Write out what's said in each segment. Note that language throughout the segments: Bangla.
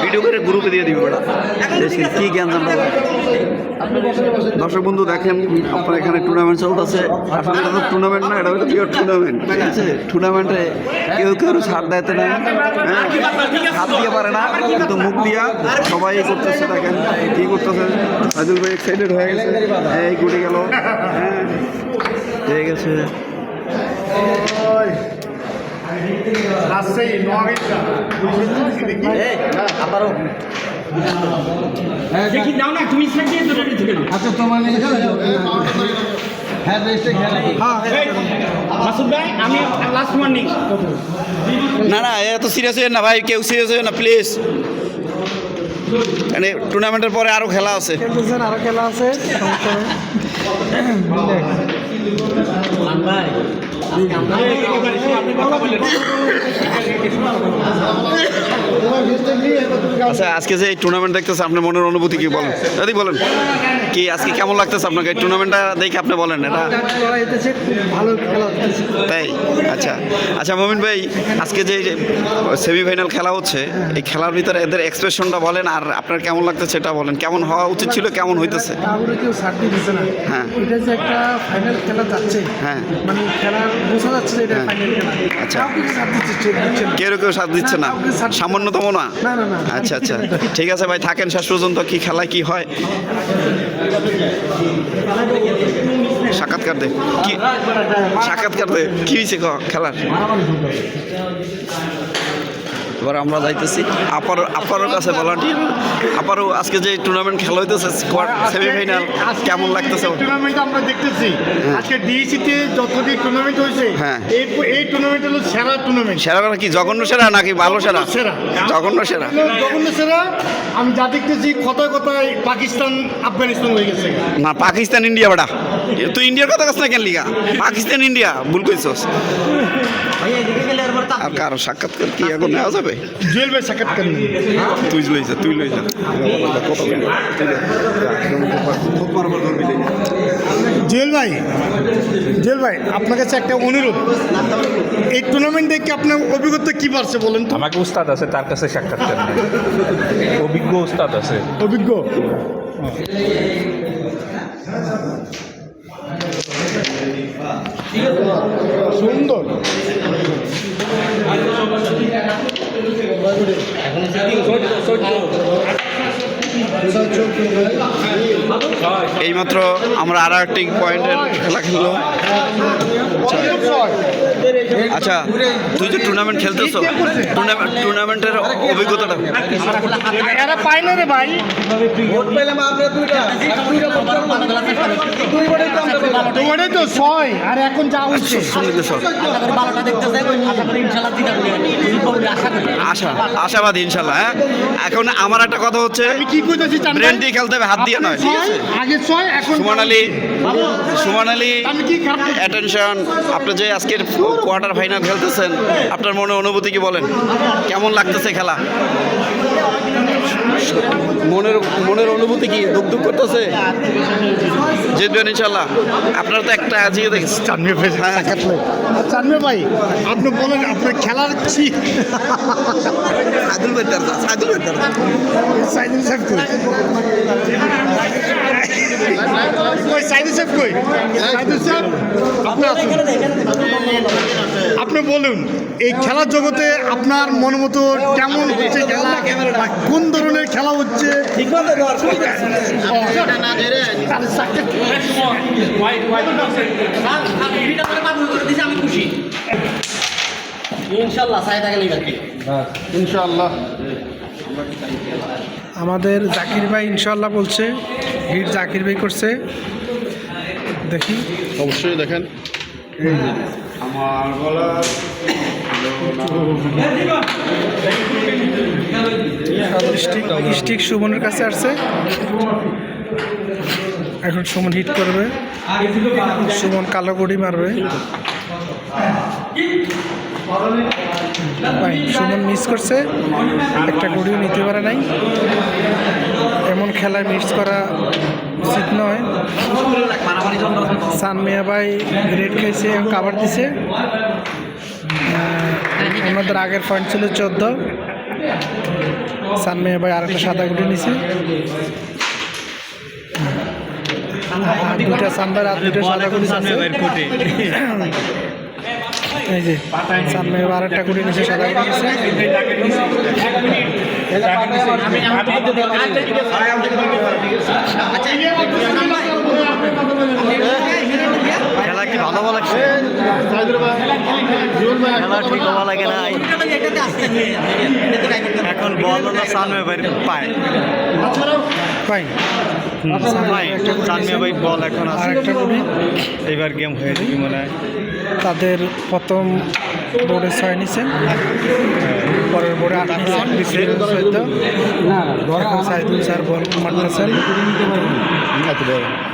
ভিডিও করে গ্রুপে দিয়ে দিবে কি জ্ঞান জানতে। দর্শক বন্ধু দেখেন আপনার এখানে টুর্নামেন্ট চলতেছে। আসলে এটা তো টুর্নামেন্ট না, এটা হচ্ছে পিওর টুর্নামেন্ট। ঠিক আছে, টুর্নামেন্টে কেউ ছাড় দেয়তে না, হাত দিয়ে পারে না, কিন্তু মুখ দিয়া সবাই করতেছে। দেখেন কি করতেছে, সাইদুল ভাই এক্সাইটেড হয়ে গেছে, এই গুটি গেল, হ্যাঁ হয়ে গেছে। আচ্ছা তোমার না না এত সিরিয়াস হয়ে না ভাই, কেউ সিরিয়াস হয়ে না প্লিজ। মানে টুর্নামেন্টের পরে আরো খেলা আছে, আরো খেলা আছে। আচ্ছা আজকে যে এই টুর্নামেন্ট দেখতেছে আপনার মনের অনুভূতি কি বলেন দাদি, বলেন কি আজকে কেমন লাগতেছে আপনাকে এই টুর্নামেন্টটা দেখে? আপনি বলেন এটা ভালো খেলা হচ্ছে তাই? আচ্ছা আচ্ছা মমিন ভাই, আজকে যে সেমিফাইনাল খেলা হচ্ছে, এই খেলার ভিতরে এদের এক্সপ্রেশনটা বলেন, আর আপনার কেমন লাগতেছে সেটা বলেন। কেমন হওয়া উচিত ছিল, কেমন হইতেছে? কেউ ছাড় দিচ্ছে না। হ্যাঁ, এটা যে একটা ফাইনাল খেলা যাচ্ছে, হ্যাঁ মানে খেলা বোঝা যাচ্ছে যে এটা ফাইনাল খেলা। আচ্ছা, কেউ সাথ দিচ্ছে না, সামান্যতম না। আচ্ছা আচ্ছা ঠিক আছে ভাই, থাকেন শেষ পর্যন্ত। কি খেলায় কি হয় সাক্ষাৎকার দে, কি সাক্ষাৎকার দে, কি হয়েছে খেলার? এবার আমরা যাইতেছি আপারও কাছে ভলান্টিয়ার। আপারও আজকে যে টুর্নামেন্ট খেলা হইতেছে সেমিফাইনাল, কেমন লাগতেছে? টুর্নামেন্ট আমরা দেখতেছি আজকে ডিএসিতে যতটি টুর্নামেন্ট হয়েছে, হ্যাঁ এই টুর্নামেন্ট হলো সেরা টুর্নামেন্ট। সেরা কি জঘন্য সেরা নাকি ভালো সেরা? সেরা, জঘন্য সেরা, জঘন্য সেরা। আমি যা দেখতেছি কথায় কথায় পাকিস্তান আফগানিস্তান হয়ে গেছে। না পাকিস্তান ইন্ডিয়া বেটা, তুই ইন্ডিয়ার কথা কাছ না কেন লিগা? পাকিস্তান ইন্ডিয়া ভুল কইছস। আর কারো সাক্ষাৎকার কি এখন নেওয়া যাবে? জুয়েল ভাই সাক্ষাৎকার নেই, তুই লইছা জুয়েল ভাই আপনার কাছে একটা অনুরোধ, এই টুর্নামেন্ট দেখে আপনার অভিজ্ঞতা কি পারছে বলেন তো? আমাকে উস্তাদ আছে, তার কাছে সাক্ষাৎকার নেই, অভিজ্ঞ উস্তাদ আছে। অভিজ্ঞ সুন্দর। এইমাত্র আমরা আর একটি পয়েন্টের খেলা খেললো। আচ্ছা তুই যে টুর্নামেন্ট খেলতেছ, টুর্নামেন্টের অভিজ্ঞতাটা? এরা পায় না রে ভাই, তোমারই তো 6 আর এখন যা হচ্ছে আশাবাদী ইনশাল্লাহ। হ্যাঁ এখন আমার একটা কথা হচ্ছে, আমি কি কইতাছি ব্রেন দিয়ে খেলতে হবে, হাত দিয়ে নয়। ঠিক আছে, আগে 6 এখন সুমন আলী আমি কি খারাপ অ্যাটেনশন। আপনি যে আজকের কোয়ার্টার ফাইনাল খেলতেছেন, আপনার মনে অনুভূতি কি বলেন? কেমন লাগতেছে খেলা? মনের অনুভূতি কি দুঃখ করতেছে? জিতবেন ইনশাল্লাহ। আপনারা তো একটা আজিয়ে দেখছেন চানবে ভাই, আপনি বলেন আপনার খেলার কি? সাইদুল সাহেব কই? আপনি বলুন এই খেলার জগতে আপনার মন মতো কেমন হচ্ছে খেলা, কোন ধরনের খেলা হচ্ছে? ইনশাআল্লাহ আমাদের জাকির ভাই ইনশাল্লাহ বলছে, হিট জাকির ভাই করছে। দেখি অবশ্যই দেখেন স্টিক সুমনের কাছে আসছে। এখন সুমন হিট করবে, সুমন কালো গুড়ি মারবে। সুমন মিস করছে, একটা গুড়িও নিতে পারে নাই। এমন খেলায় মিস করা উচিত নয়। সানমিয়া ভাই রেড খাইছে এবং কাভার দিছে। ওনাদের আগের পয়েন্ট ছিল 14। সানমিয়া ভাই আরেকটা সাদা গুটি নিছে। দুটা সানবার আর দুটো সাদা গুটি আছে। এই যে সানমিয়া ভাই আরেকটা গুটি নিছে, সাদা গুটি নিছে। খেলা কি ভালো লাগছে? খেলা ঠিক হওয়া লাগে নাই। এখন বল হলো সানমিয়া ভাই পায়। ফাইন। সানমিয়া ভাই বল এখন আছে। আরেকটা গুটি। এবার গেম হয়ে যাবে মনে হয়। তাদের প্রথম বোর্ডে 6 নিছেন, পরের বোর্ডে 8 নিছেন। এখন সাইদুল স্যার বল মারতেছেন।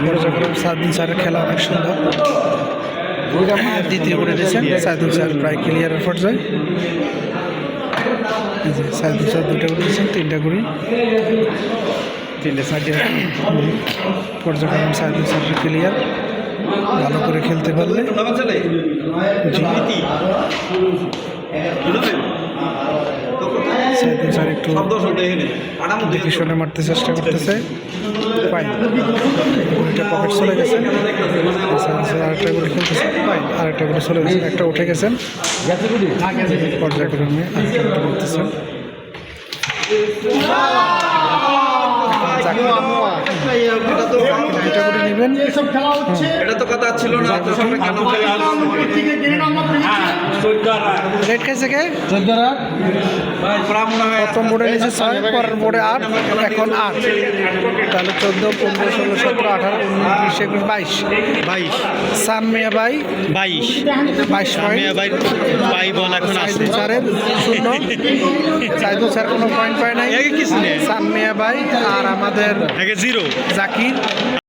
পর্যায়ক্রম সাইদুল স্যারের খেলা অনেক সুন্দর। দ্বিতীয় বোর্ডে দিয়েছেন সাইদুল স্যার প্রায় ক্লিয়ারের পর্যায়ে। সাইদুল স্যার 2টা করে দিয়েছেন, 3টা করে। পর্যায়ক্রম সাইদুল স্যার ক্লিয়ার। ভালো করে খেলতে পারলে সাইদুল স্যার একটু দেখে শুনে মারতে চেষ্টা করতেছে। ফাইন। গুলিটা পকেট চলে গেছে। আরেকটা গুলি খেলতেছে। ফাইন। আরেকটা গুলি চলে গেছে, একটা উঠে গেছেন। পর্যায়ক্রমে আরেকটা করতেছেন। দুটা গুলি নেবেন। এটা তো কথা ছিল না। রেড খাইছে কে? প্রথম বোর্ডে নিচে 6, পরের বোর্ডে 8, এখন 8। তাহলে 14, 15, 16, 17, 18, 19, 20, 21, 22। সানমিয়া ভাই 22 পয়েন্ট। সাইদুল স্যারের 0। সাইদুল স্যার কোনো পয়েন্ট পায় নাই। সানমিয়া ভাই আর আমাদের 0 জাকির